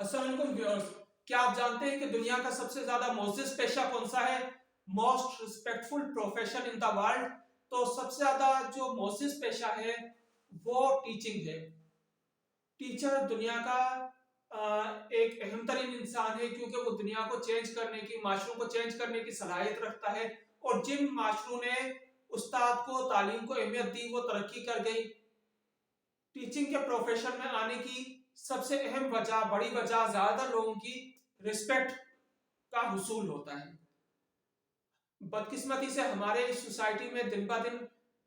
अस्सलाम वालेकुम व्यूअर्स। क्या आप जानते हैं कि दुनिया का सबसे ज्यादा मोअज़्ज़िज़ पेशा कौन सा है? Most respectful profession in the world. तो सबसे ज्यादा जो मोअज़्ज़िज़ पेशा है वो टीचिंग है। टीचर दुनिया का एक अहम तरीन इंसान है, क्योंकि वो दुनिया को चेंज करने की, माशरों को चेंज करने की सलाहियत रखता है। और जिन माशरों ने उस्ताद को, तालीम को अहमियत दी, वो तरक्की कर गई। टीचिंग के प्रोफेशन में आने की सबसे अहम वजह, बड़ी वजह, ज्यादातर लोगों की रिस्पेक्ट का हुसूल होता है। बदकिस्मती से हमारे इस सोसाइटी में दिन ब दिन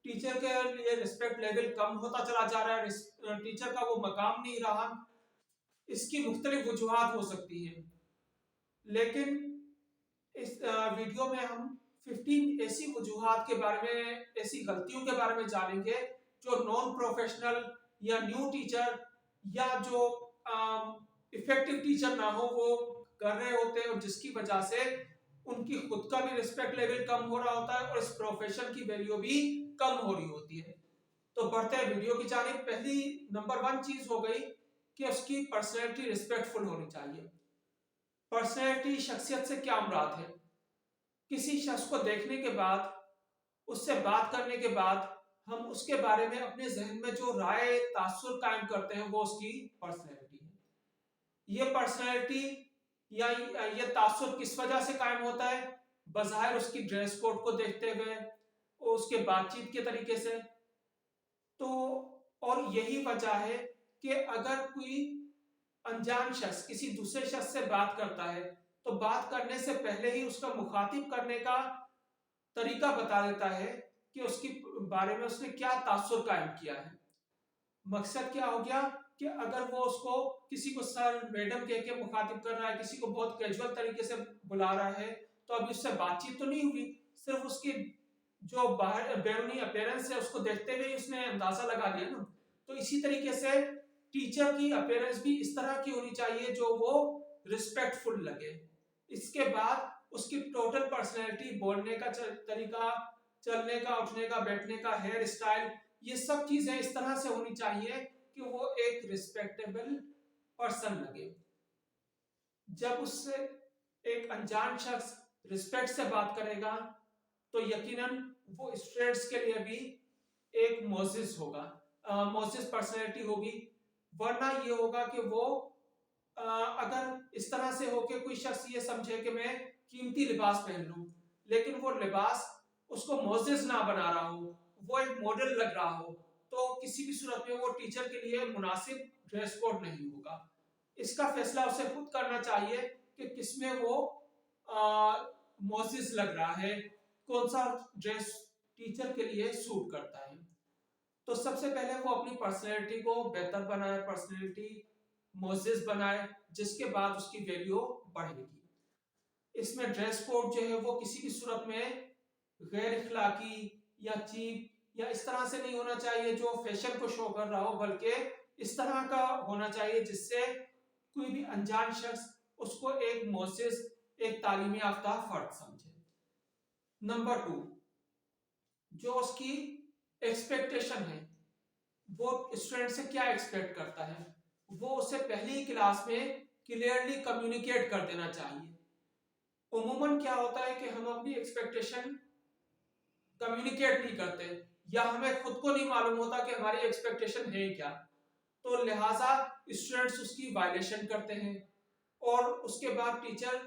टीचर के लिए रिस्पेक्ट लेवल कम होता चला जा रहा है। टीचर का वो मकाम नहीं रहा। इसकी मुख्तलिफ वजूहात हो सकती हैं, लेकिन इस वीडियो में हम 15 ऐसी वजूहात के बारे में, ऐसी गलतियों के बारे में जानेंगे जो नॉन प्रोफेशनल या न्यू टीचर या जो इफेक्टिव टीचर ना हो वो कर रहे होते हैं, और जिसकी वजह से उनकी खुद का भी रिस्पेक्ट लेवल कम हो रहा होता है और इस प्रोफेशन की वैल्यू भी कम हो रही होती है। तो बढ़ते हैं वीडियो की जानिब। पहली नंबर 1 चीज हो गई कि उसकी पर्सनैलिटी रिस्पेक्टफुल होनी चाहिए। पर्सनैलिटी, शख्सियत से क्या मुराद है? किसी शख्स को देखने के बाद, उससे बात करने के बाद हम उसके बारे में अपने जहन में जो राय, तासुर कायम करते हैं, वो उसकी पर्सनैलिटी है। ये पर्सनैलिटी या ये तासुर किस वजह से कायम होता है? बज़ाहिर उसकी ड्रेस कोड को देखते हुए और उसके बातचीत के तरीके से। तो और यही वजह है कि अगर कोई अनजान शख्स किसी दूसरे शख्स से बात करता है, तो बात करने से पहले ही उसका मुखातिब करने का तरीका बता देता है कि उसके बारे में उसने क्या तासुर कायम किया है। मकसद क्या हो गया कि अगर वो उसको, किसी को सर, मैडम कह के मुखातिब कर रहा है, किसी को बहुत कैजुअल तरीके से बुला रहा है, तो अभी उससे बातचीत तो नहीं हुई, सिर्फ उसकी जो बाहर बैरूनी अपीयरेंस है उसको देखते हुए उसने अंदाजा लगा लिया ना। तो इसी तरीके से टीचर की अपीयरेंस भी इस तरह की होनी चाहिए जो वो रिस्पेक्टफुल लगे। इसके बाद उसकी टोटल पर्सनैलिटी, बोलने का तरीका, चलने का, उठने का, बैठने का, हेयर स्टाइल, ये सब चीजें इस तरह से होनी चाहिए कि वो एक रिस्पेक्टेबल पर्सन लगे। जब उससे एक अनजान शख्स रिस्पेक्ट से बात करेगा तो यकीनन वो स्टूडेंट्स के लिए भी एक मोअज़्ज़िज़ होगा, मोअज़्ज़िज़ पर्सनैलिटी होगी। वरना ये होगा कि वो अगर इस तरह से हो कि कोई शख्स ये समझे कि मैं कीमती लिबास पहन लूं, लेकिन वो लिबास उसको मोअज़्ज़िज़ ना बना रहा हो, वो एक मॉडल लग रहा हो, तो किसी भी सूरत में वो टीचर के लिए मुनासिब ड्रेस कोड नहीं होगा। इसका फैसला उसे खुद करना चाहिए कि किसमें वो मोअज़्ज़िज़ लग रहा है, कौन सा ड्रेस टीचर के लिए सूट करता है। तो सबसे पहले वो अपनी पर्सनैलिटी को बेहतर बनाए, पर्सनैलिटी मोअज़्ज़िज़ बनाए, जिसके बाद उसकी वैल्यू बढ़ेगी। इसमें ड्रेस कोड जो है वो किसी भी सूरत में गैर इखलाकी या चीप या इस तरह से नहीं होना चाहिए जो फैशन को शो कर रहा हो, बल्कि इस तरह का होना चाहिए जिससे कोई भी अनजान शख्स उसको एक मोअज़्ज़िज़, एक तालीम याफ्ता फर्द समझे। नंबर 2, जो उसकी एक्सपेक्टेशन है, वो स्टूडेंट से क्या एक्सपेक्ट करता है, वो उसे पहली क्लास में क्लियरली कम्युनिकेट कर देना चाहिए। उमूमन क्या होता है कि हम अपनी एक्सपेक्टेशन कम्युनिकेट नहीं करते, या हमें खुद को नहीं मालूम होता कि हमारी एक्सपेक्टेशन है क्या। तो लिहाजा स्टूडेंट्स उसकी वायलेशन करते हैं और उसके बाद टीचर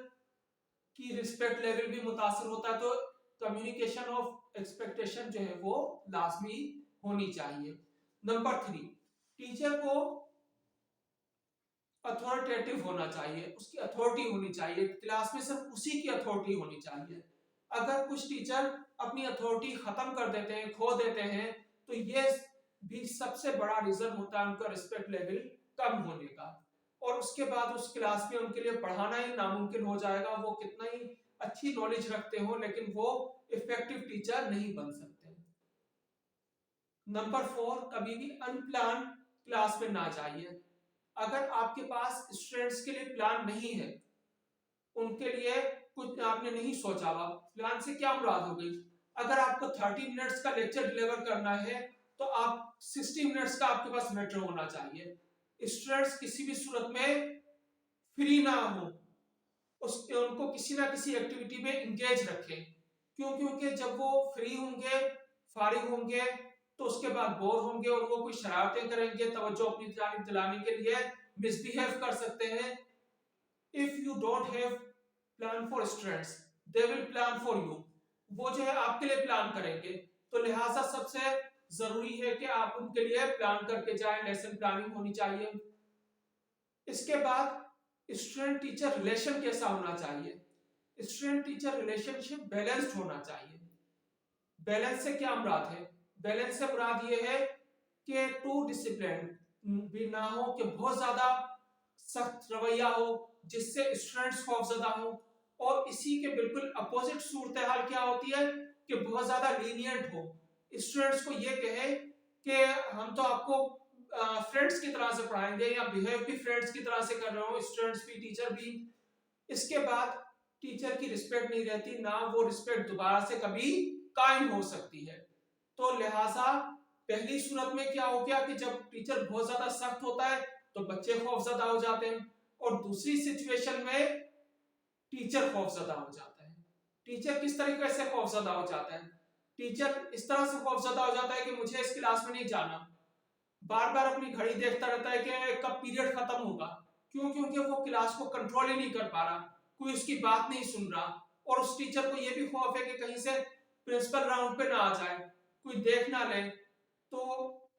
की रिस्पेक्ट लेवल भी मुतासर होता है। तो कम्युनिकेशन ऑफ एक्सपेक्टेशन जो है वो लाजमी होनी चाहिए। नंबर 3, टीचर को अथॉरिटेटिव होना चाहिए, उसकी अथॉरिटी होनी चाहिए, क्लास में सिर्फ उसी की अथॉरिटी होनी चाहिए। अगर कुछ टीचर अपनी अथॉरिटी खत्म कर देते हैं, खो देते हैं, तो ये भी सबसे बड़ा रीजन होता है उनका रिस्पेक्ट लेवल कम होने का। और उसके बाद उस क्लास में उनके लिए पढ़ाना ही नामुमकिन हो जाएगा। वो कितना ही अच्छी नॉलेज रखते हो, लेकिन वो इफेक्टिव टीचर नहीं बन सकते। नंबर 4, कभी भी अनप्लान क्लास में ना जाइए। अगर आपके पास स्टूडेंट्स के लिए प्लान नहीं है, उनके लिए कुछ आपने नहीं सोचा हुआ, प्लान से क्या मुराद हो गई? अगर आपको 30 मिनट्स का लेक्चर डिलीवर करना है तो आप 60 मिनट्स का आपके पास मैटर होना चाहिए। स्टूडेंट्स किसी भी सूरत में ना हो, उनको किसी ना किसी एक्टिविटी में इंगेज रखें। क्यों? क्योंकि जब वो फ्री होंगे, फारिग होंगे, तो उसके बाद बोर होंगे और वो कोई शरारतें करेंगे, तवज्जो अपनी जानिब दिलाने के लिए मिसबिहेव कर सकते हैं। If you don't have plan for students, they will plan for you. वो जो है आपके लिए प्लान करेंगे। तो लिहाजा सबसे जरूरी है कि आप उनके लिए प्लान करके जाएं, लेसन प्लानिंग होनी चाहिए। इसके बाद स्टूडेंट टीचर रिलेशन कैसा होना चाहिए? स्टूडेंट टीचर रिलेशनशिप बैलेंस्ड होना चाहिए। बैलेंस से क्या मुराद है? बैलेंस से मुराद ये है कि टू डिसिप्लिन भी ना हो, कि बहुत ज्यादा सख्त रवैया हो जिससे स्टूडेंट्स खौफजदा हो, और इसी के बिल्कुल अपोजिट सूरत हाल क्या होती है कि बहुत ज्यादा लीनियंट हो, स्टूडेंट्स को ये कहे कि हम तो आपको फ्रेंड्स की तरह से पढ़ाएंगे या बिहेव भी फ्रेंड्स की तरह से कर रहे हो, स्टूडेंट्स भी टीचर भी। इसके बाद टीचर की रिस्पेक्ट नहीं रहती, ना वो रिस्पेक्ट दोबारा से कभी कायम हो सकती है। तो लिहाजा पहली सूरत में क्या हो गया कि जब टीचर बहुत ज्यादा सख्त होता है तो बच्चे खौफजदा हो जाते हैं, और दूसरी सिचुएशन में टीचर खौफजदा हो जाता है। टीचर किस तरीके से खौफजदा हो जाता है? टीचर इस तरह से खौफजदा हो जाता है कि मुझे इस क्लास में नहीं जाना, बार बार अपनी घड़ी देखता रहता है कि कब पीरियड खत्म होगा। क्यों? क्योंकि वो क्लास को कंट्रोल ही नहीं कर पा रहा, कोई उसकी बात नहीं सुन रहा, और उस टीचर को ये भी खौफ है कि कहीं से प्रिंसिपल राउंड पे ना आ जाए, कोई देख ना ले। तो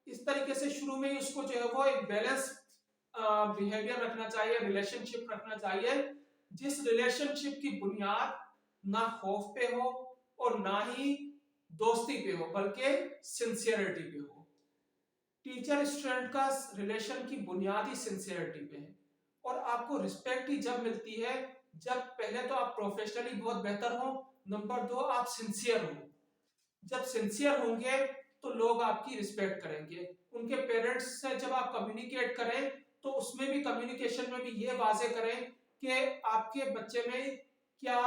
इस तरीके से शुरू में ही उसको जो है वो एक बैलेंस बिहेवियर रखना चाहिए, रिलेशनशिप रखना चाहिए, जिस रिलेशनशिप की बुनियाद ना खौफ पे हो और ना ही दोस्ती पे हो, बल्कि सिंसियरिटी पे हो। टीचर स्टूडेंट का रिलेशन की बुनियादी सिंसियरिटी पे है, और आपको रिस्पेक्ट ही जब मिलती है जब पहले तो आप प्रोफेशनली बहुत बेहतर हो, नंबर दो आप सिंसियर हो। जब सिंसियर होंगे तो लोग आपकी रिस्पेक्ट करेंगे। उनके पेरेंट्स से जब आप कम्युनिकेट करें तो उसमें भी, कम्युनिकेशन में भी ये वाजे करें कि आपके बच्चे में क्या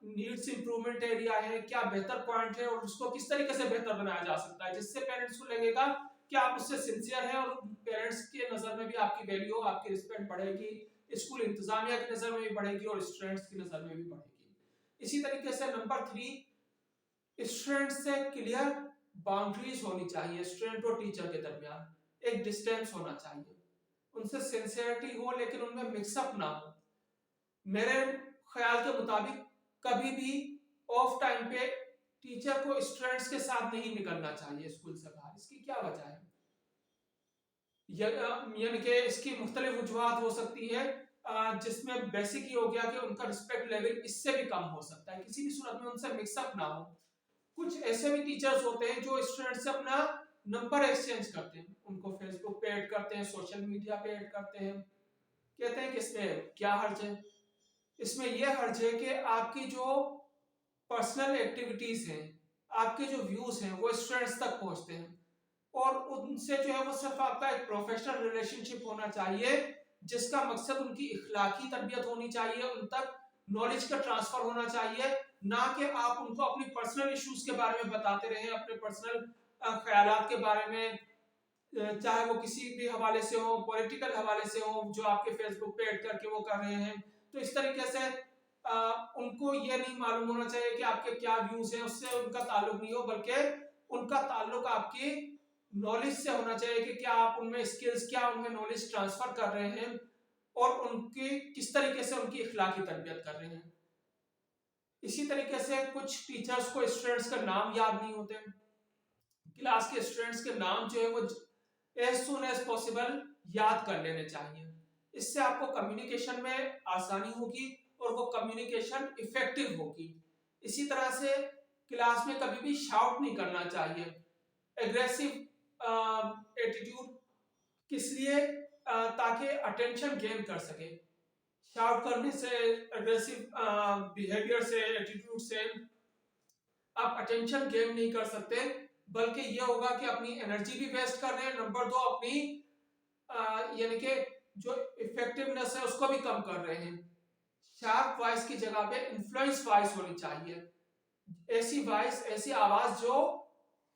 नीड्स इंप्रूवमेंट एरिया है, क्या बेहतर पॉइंट है, और उसको किस तरीके से बेहतर बनाया जा सकता है, जिससे पेरेंट्स को लगेगा कि आप उससे सिंसियर हैं, और पेरेंट्स के नजर में भी आपकी वैल्यू, आपकी रिस्पेक्ट बढ़ेगी, स्कूल इंतजामिया की नजर में भी बढ़ेगी और स्टूडेंट्स की नजर में भी बढ़ेगी। इसी तरीके से नंबर 3, स्टूडेंट से क्लियर बाउंड्रीज होनी चाहिए। स्टूडेंट और टीचर के दरमियान एक डिस्टेंस होना चाहिए, उनसे सिंसियरिटी हो लेकिन उनमें मिक्सअप ना हो। मेरे ख्याल के मुताबिक कभी भी ऑफ टाइम पे टीचर को स्टूडेंट्स के साथ नहीं निकलना चाहिए स्कूल से बाहर। इसकी क्या वजह है? यानी कि इसकी मुख्तलिफ वजूहात हो सकती है, जिसमें बेसिक ही हो गया कि उनका रिस्पेक्ट लेवल इससे भी कम हो सकता है, किसी भी सूरत में उनसे मिक्सअप ना हो। कुछ ऐसे भी टीचर्स होते हैं जो स्टूडेंट से अपना नंबर एक्सचेंज करते हैं, उनको फेसबुक पे ऐड करते हैं, सोशल मीडिया पे ऐड करते हैं, कहते हैं कि इसमें क्या हर्ज है? इसमें यह हर्ज है कि आपकी जो पर्सनल एक्टिविटीज हैं, आपके जो व्यूज हैं, वो स्टूडेंट्स तक पहुंचते हैं, और उनसे जो है वो सिर्फ आपका एक प्रोफेशनल रिलेशनशिप होना चाहिए, जिसका मकसद उनकी इखलाकी तरबियत होनी चाहिए, उन तक नॉलेज का ट्रांसफर होना चाहिए, ना कि आप उनको अपनी पर्सनल इश्यूज के बारे में बताते रहे, अपने पर्सनल ख्यालात के बारे में, चाहे वो किसी भी हवाले से हो, पॉलिटिकल हवाले से हो, जो आपके फेसबुक पे ऐड करके वो कर रहे हैं। तो इस तरीके से उनको ये नहीं मालूम होना चाहिए कि आपके क्या व्यूज हैं, उससे उनका ताल्लुक नहीं हो, बल्कि उनका ताल्लुक आपकी नॉलेज से होना चाहिए कि क्या आप उनमें स्किल्स, क्या उनमें नॉलेज ट्रांसफर कर रहे हैं, और उनकी किस तरीके से उनकी इखलाकी तरबियत कर रहे हैं। इसी तरीके से कुछ टीचर्स को स्टूडेंट्स का नाम याद नहीं होते, क्लास के स्टूडेंट्स के नाम जो है वो एज सुन एज पॉसिबल याद कर लेने चाहिए। इससे आपको कम्युनिकेशन में आसानी होगी और वो कम्युनिकेशन इफेक्टिव होगी। इसी तरह से क्लास में कभी भी शाउट नहीं करना चाहिए, एग्रेसिव एटीट्यूड, किस लिए? ताकि अटेंशन गेन कर सके। शाउट करने से, एग्रेसिव बिहेवियर से, एटीट्यूड से आप अटेंशन गेन नहीं कर सकते, बल्कि ये होगा कि अपनी एनर्जी भी वेस्ट कर रहे हैं, नंबर 2 अपनी यानी कि जो इफेक्टिवनेस है उसको भी कम कर रहे हैं। शार्प वॉइस की जगह पे इन्फ्लुएंस वॉइस होनी चाहिए, ऐसी वॉइस, ऐसी आवाज जो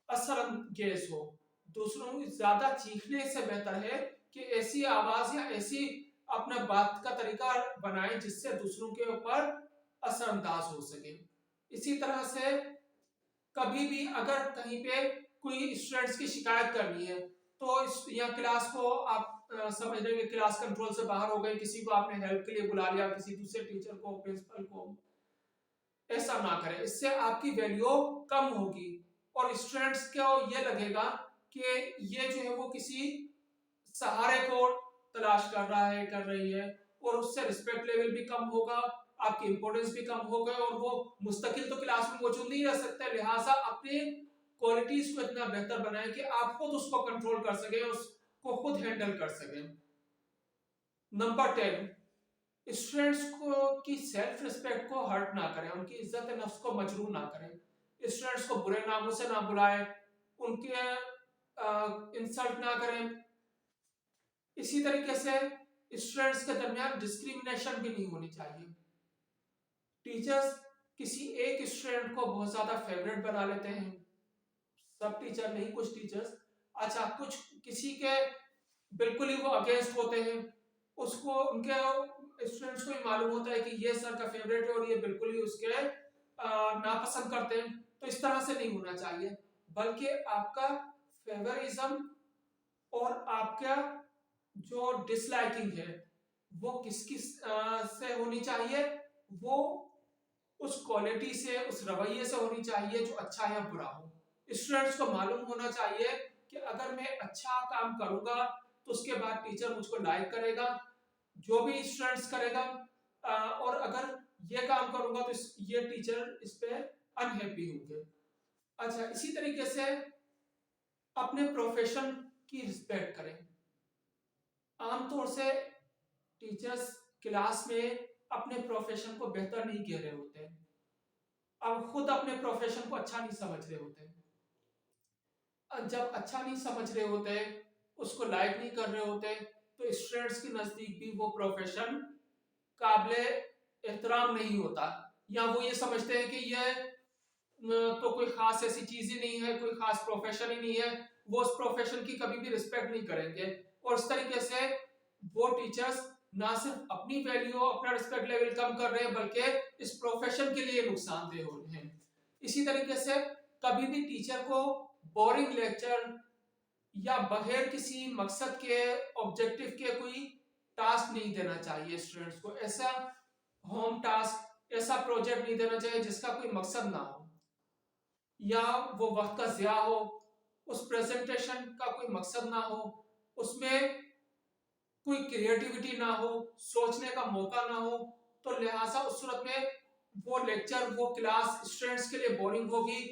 असरअंगेज हो। दूसरों को ज्यादा चीखने से बेहतर है कि ऐसी आवाज या ऐसी अपना बात का तरीका बनाएं जिससे दूसरों के ऊपर असरअंदाज हो सके। इसी तरह से कभी भी अगर कहीं पे कोई स्टूडेंट्स की शिकायत करनी है तो या क्लास को आप समझ रहे हैं क्लास कंट्रोल से बाहर हो गए, किसी को आपने हेल्प के लिए बुला लिया, किसी दूसरे टीचर को, प्रिंसिपल को, ऐसा ना करें, इससे आपकी वैल्यू कम होगी और स्टूडेंट्स को ये लगेगा कि ये जो है वो किसी सहारे को तलाश कर रहा है, कर रही है, और उससे रिस्पेक्ट लेवल भी कम होगा, आपकी इंपॉर्टेंस भी कम हो गए और वो मुस्तकिल तो क्लास में मौजूद नहीं रह सकते। लिहाजा अपने क्वालिटीज को इतना बेहतर बनाएं कि आप खुद उसको कंट्रोल कर सकें, उसको खुद हैंडल कर सकें। नंबर 10, स्टूडेंट्स को की सेल्फ रिस्पेक्ट को हर्ट ना करें, उनकी इज्जत नफ्स को मजरूह ना करें। स्टूडेंट्स को बुरे नामों से ना बुलाएं, उनके इंसल्ट ना करें। इसी तरीके से स्टूडेंट्स के दरमियान डिस्क्रिमिनेशन भी नहीं होनी चाहिए। टीचर्स किसी एक स्टूडेंट को बहुत ज्यादा फेवरेट बना लेते हैं, सब टीचर नहीं, कुछ टीचर्स, अच्छा कुछ किसी के बिल्कुल ही वो अगेंस्ट होते हैं, उसको उनके स्टूडेंट्स को भी मालूम होता है कि ये सर का फेवरेट है और ये बिल्कुल ही उसके नापसंद करते हैं। तो इस तरह से नहीं होना चाहिए, बल्कि आपका फेवरिज्म और आपका जो डिसलाइकिंग है वो किस किस से होनी चाहिए, वो उस क्वालिटी से, उस रवैये से होनी चाहिए जो अच्छा या बुरा हो। स्टूडेंट्स को मालूम होना चाहिए कि अगर मैं अच्छा काम करूंगा तो उसके बाद टीचर मुझको लाइक करेगा, जो भी स्टूडेंट्स करेगा, और अगर ये काम करूंगा तो ये टीचर इस पे अनहैप्पी होंगे। अच्छा, इसी तरीके से अपने प्रोफेशन की रिस्पेक्ट करें। आमतौर से टीचर्स क्लास में अपने प्रोफेशन को बेहतर नहीं कह रहे होते, अब खुद अपने प्रोफेशन को अच्छा नहीं समझ रहे होते। जब अच्छा नहीं समझ रहे होते, उसको लाइक नहीं कर रहे होते, तो स्टूडेंट्स के नजदीक भी वो प्रोफेशन काबिले एहतराम नहीं होता, या वो ये समझते हैं कि ये तो कोई खास ऐसी चीज ही नहीं है, कोई खास प्रोफेशन ही नहीं है, वो उस प्रोफेशन की कभी भी रिस्पेक्ट नहीं करेंगे। और इस तरीके से वो टीचर्स ना सिर्फ अपनी वैल्यू, अपना रिस्पेक्ट लेवल कम कर रहे हैं, बल्कि इस प्रोफेशन के लिए नुकसानदेह हो रहे हैं। इसी तरीके से कभी भी टीचर को बोरिंग लेक्चर या बगैर किसी मकसद के, ऑब्जेक्टिव के कोई टास्क नहीं देना चाहिए स्टूडेंट्स को। ऐसा होम टास्क, ऐसा प्रोजेक्ट नहीं देना चाहिए जिसका कोई मकसद ना हो, या वो वक्त का ज़िया हो, उस प्रेजेंटेशन का कोई मकसद ना हो, उसमें कोई क्रिएटिविटी ना हो, सोचने का मौका ना हो। तो लिहाजा उस सूरत में वो लेक्चर, वो क्लास स्टूडेंट्स के लिए बोरिंग होगी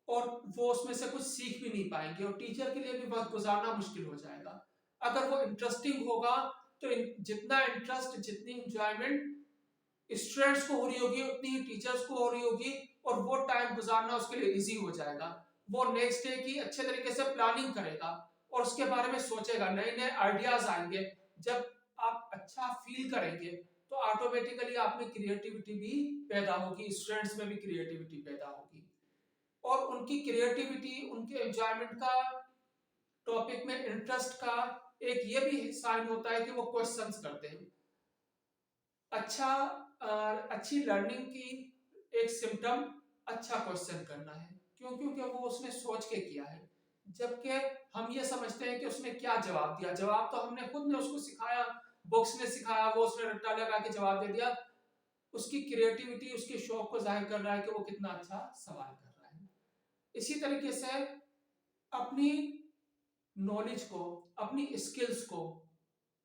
और वो उसमें से कुछ सीख भी नहीं पाएंगे और टीचर के लिए भी वक्त गुजारना मुश्किल हो जाएगा। अगर वो इंटरेस्टिंग होगा तो जितना इंटरेस्ट, जितनी इंजॉयमेंट स्टूडेंट्स को हो रही होगी, उतनी ही टीचर्स को हो रही होगी, और वो टाइम गुजारना उसके लिए इजी हो जाएगा। वो नेक्स्ट डे की अच्छे तरीके से प्लानिंग करेगा और उसके बारे में सोचेगा, नए नए आइडियाज आएंगे। जब आप अच्छा फील करेंगे तो ऑटोमेटिकली आप में क्रिएटिविटी भी पैदा होगी, स्टूडेंट्स में भी क्रिएटिविटी पैदा होगी, और उनकी क्रिएटिविटी, उनके एंजॉयमेंट का, टॉपिक में इंटरेस्ट का एक ये भी साइन होता है कि वो क्वेश्चंस करते हैं। अच्छी लर्निंग की एक सिम्टम अच्छा क्वेश्चन करना है, क्यों? क्योंकि वो उसने सोच के किया है, जबकि हम ये समझते हैं कि उसने क्या जवाब दिया, जवाब तो हमने खुद ने उसको सिखाया, बुक्स ने सिखाया, वो उसने रट्टा लगा के जवाब दे दिया। उसकी क्रिएटिविटी, उसके शौक को जाहिर कर रहा है कि वो कितना अच्छा सवाल कर रहा है। इसी तरीके से अपनी नॉलेज को, अपनी स्किल्स को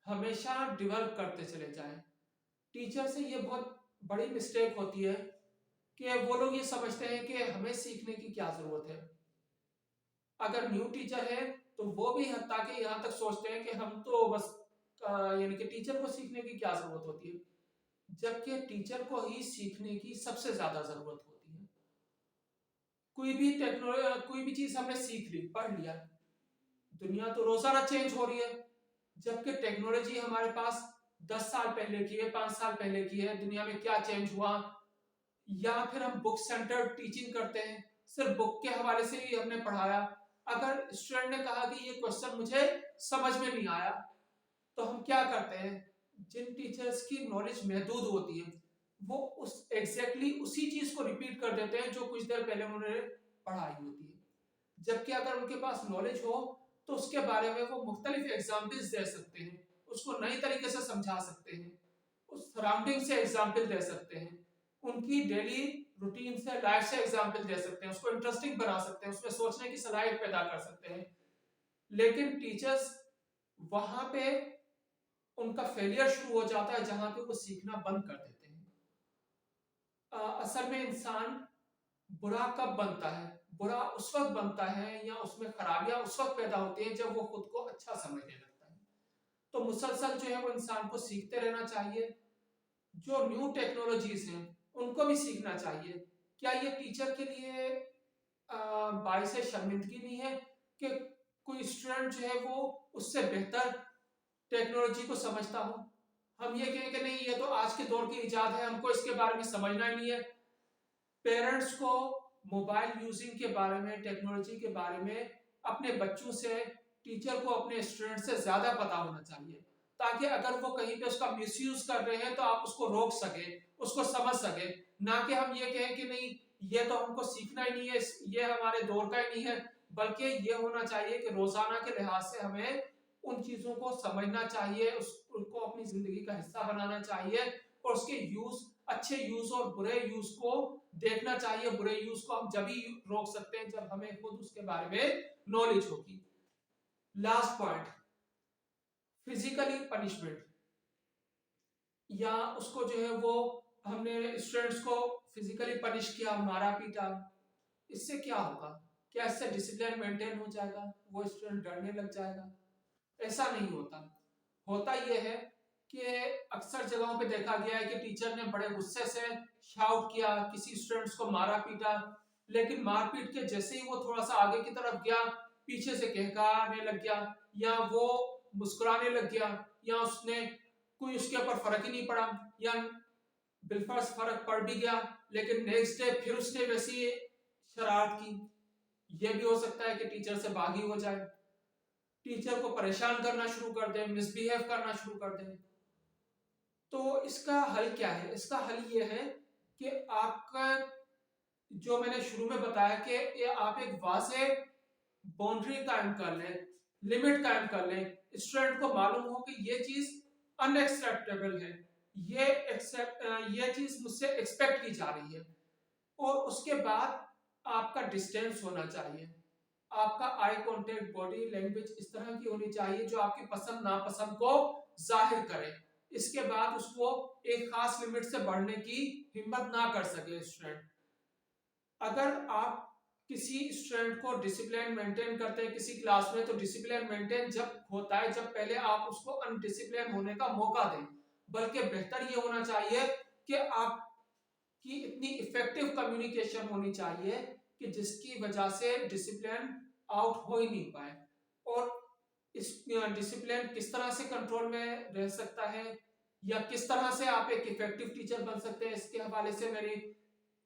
हमेशा डेवलप करते चले जाएं। टीचर से ये बहुत बड़ी मिस्टेक होती है कि वो लोग ये समझते हैं कि हमें सीखने की क्या जरूरत है। अगर न्यू टीचर है तो वो भी हत्ता के यहाँ तक सोचते हैं कि हम तो बस यानी कि टीचर को सीखने की क्या जरूरत होती है, जबकि टीचर को ही सीखने की सबसे ज्यादा जरूरत होती है। कोई भी टेक्नोलॉजी, कोई भी चीज हमने सीख ली, पढ़ लिया, दुनिया तो रोजाना चेंज हो रही है, जबकि टेक्नोलॉजी हमारे पास 10 साल पहले की है, 5 साल पहले की है, दुनिया में क्या चेंज हुआ। या फिर हम बुक सेंटर टीचिंग करते हैं, सिर्फ बुक के हवाले से ही हमने पढ़ाया। अगर स्टूडेंट ने कहा कि ये क्वेश्चन मुझे समझ में नहीं आया, तो हम क्या करते हैं, जिन टीचर्स की नॉलेज महदूद होती है वो उस एग्जैक्टली उसी चीज को रिपीट कर देते हैं जो कुछ देर पहले उन्होंने पढ़ाई होती है। जबकि अगर उनके पास नॉलेज हो तो उसके बारे में वो मुख्तलिफ एग्जाम्पल्स दे सकते हैं, उसको नई तरीके से समझा सकते हैं, उस सराउंडिंग से एग्जाम्पल दे सकते हैं, उनकी डेली रूटीन से लाइफ से एग्जाम्पल दे सकते हैं, उसको इंटरेस्टिंग बना सकते हैं, उसमें सोचने की सलाहियत पैदा कर सकते हैं। लेकिन टीचर्स वहां पे उनका फेलियर शुरू हो जाता है जहां पे वो सीखना बंद कर देते हैं। असल में इंसान बुरा कब बनता है, बुरा उस वक्त बनता है या उसमें खराबियां उस वक्त पैदा होती हैं जब वो खुद को अच्छा समझने लगता है। तो मुसलसल जो है वो इंसान को सीखते रहना चाहिए। जो न्यू टेक्नोलॉजीज हैं उनको भी सीखना चाहिए। क्या ये टीचर के लिए बाइस शर्मिंदगी नहीं है कि कोई स्टूडेंट जो है वो उससे बेहतर टेक्नोलॉजी को समझता हो? हम ये कहें कि नहीं ये तो आज के दौर की इजाद है, हमको इसके बारे में समझना ही नहीं है। पेरेंट्स को मोबाइल यूजिंग के बारे में, टेक्नोलॉजी के बारे में अपने बच्चों से, टीचर को अपने स्टूडेंट से ज्यादा पता होना चाहिए, ताकि अगर वो कहीं पे उसका मिसयूज कर रहे हैं तो आप उसको रोक सके, उसको समझ सके। ना कि हम ये कहें कि नहीं ये तो हमको सीखना ही नहीं है, ये हमारे दौर का ही नहीं है, बल्कि ये होना चाहिए कि रोजाना के लिहाज से हमें उन चीजों को समझना चाहिए, उसको अपनी जिंदगी का हिस्सा बनाना चाहिए और उसके यूज, अच्छे यूज और बुरे यूज को देखना चाहिए। बुरे यूज को हम जब ही रोक सकते हैं जब हमें खुद उसके बारे में नॉलेज होगी। लास्ट पॉइंट, फिजिकली पनिशमेंट, या उसको जो है वो हमने स्टूडेंट्स को फिजिकली पनिश किया, मारा पीटा, इससे क्या होगा? क्या इससे डिसिप्लिन मेंटेन हो जाएगा, वो स्टूडेंट डरने लग जाएगा? ऐसा नहीं होता। होता यह है कि अक्सर जगहों पे देखा गया है कि टीचर ने बड़े गुस्से से शाउट किया, किसी स्टूडेंट्स को मारा पीटा, लेकिन मारपीट के जैसे ही वो थोड़ा सा आगे की तरफ गया, पीछे से कहकाने लग गया, या वो मुस्कुराने लग गया, या उसने कोई उसके ऊपर फर्क ही नहीं पड़ा, या बिलफर्ज फर्क पड़ भी गया लेकिन नेक्स्ट डे फिर उसने वैसी शरारत की। यह भी हो सकता है कि टीचर से बागी हो जाए, टीचर को परेशान करना शुरू कर दे, मिसबिहेव करना शुरू कर दे। तो इसका हल क्या है? इसका हल ये है कि आपका, जो मैंने शुरू में बताया कि ये आप एक वाज़े बाउंड्री कायम कर लें, लिमिट कायम कर लें, स्टूडेंट को मालूम हो कि ये चीज अनएक्सेप्टेबल है, ये चीज मुझसे एक्सपेक्ट की जा रही है। और उसके बाद आपका डिस्टेंस होना चाहिए, आपका आई कांटेक्ट, बॉडी लैंग्वेज इस तरह की होनी चाहिए जो आपकी पसंद नापसंद को जाहिर करे। इसके बाद उसको एक खास लिमिट से बढ़ने की हिम्मत ना कर सके स्टूडेंट। अगर आप किसी स्टूडेंट को डिसिप्लिन मेंटेन करते हैं किसी क्लास में, तो डिसिप्लिन मेंटेन जब होता है जब पहले आप उसको अनडिसिप्लिन होने का मौका दें। बल्कि बेहतर ये होना चाहिए कि आपकी इतनी इफेक्टिव कम्युनिकेशन होनी चाहिए कि जिसकी वजह से डिसिप्लिन आउट हो ही नहीं पाए। और इस डिसिप्लिन किस तरह से कंट्रोल में रह सकता है या किस तरह से आप एक इफेक्टिव टीचर बन सकते हैं, इसके हवाले से मेरी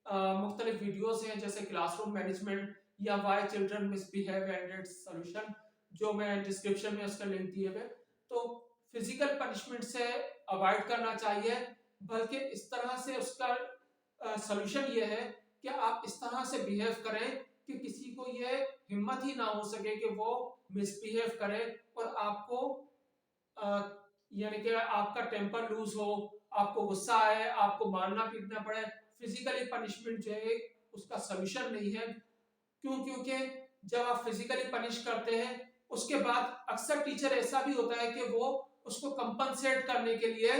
मुख्तलिफ वीडियोस हैं, जैसे क्लासरूम मैनेजमेंट या why children misbehave and its solution, जो मैं डिस्क्रिप्शन में उसका लिंक दिए हुए। तो फिजिकल पनिशमेंट से अवॉइड करना चाहिए, बल्कि इस तरह से उसका सॉल्यूशन ये है कि आप इस तरह से बिहेव करें कि किसी को ये हिम्मत ही ना हो सके कि वो मिसबिहेव करे और आपको यानी कि आपका टेम्पर लूज हो, आपको गुस्सा आए, आपको मारना पीटना पड़े। फिजिकली पनिशमेंट जो है उसका सॉल्यूशन नहीं है। क्यों? क्योंकि जब आप फिजिकली पनिश करते हैं उसके बाद अक्सर टीचर ऐसा भी होता है कि वो उसको कंपनसेट करने के लिए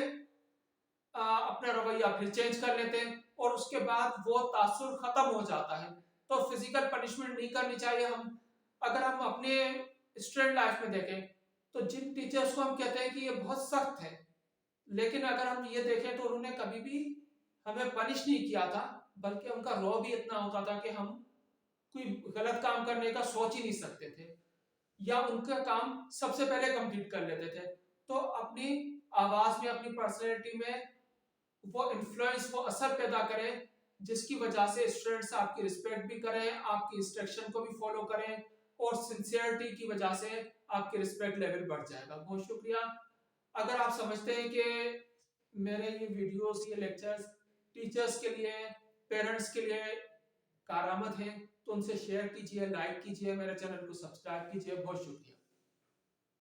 अपना रवैया फिर चेंज कर लेते हैं और उसके बाद वो तासुर खत्म हो जाता है। तो फिजिकल पनिशमेंट नहीं करनी चाहिए। हम अगर हम अपने स्टूडेंट लाइफ में देखें तो जिन टीचर्स को हम कहते हैं कि ये बहुत सख्त है, लेकिन अगर हम ये देखें तो उन्होंने कभी भी हमें पनिश नहीं किया था, बल्कि उनका रॉ भी इतना होता था कि हम कोई गलत काम करने का सोच ही नहीं सकते थे, या उनका काम सबसे पहले कंप्लीट कर लेते थे। तो अपनी आवाज में, अपनी पर्सनैलिटी में वो इन्फ्लुएंस, वो असर पैदा करें जिसकी वजह से स्टूडेंट्स आपकी रिस्पेक्ट भी करें, आपकी इंस्ट्रक्शन को भी फॉलो करें और सिंसियरिटी की वजह से आपके रिस्पेक्ट लेवल बढ़ जाएगा। बहुत शुक्रिया। अगर आप समझते हैं कि मेरे ये वीडियोस, ये लेक्चर्स टीचर्स के लिए, पेरेंट्स के लिए कारआमद हैं, तो उनसे शेयर कीजिए, लाइक कीजिए, मेरे चैनल को सब्सक्राइब कीजिए। बहुत शुक्रिया।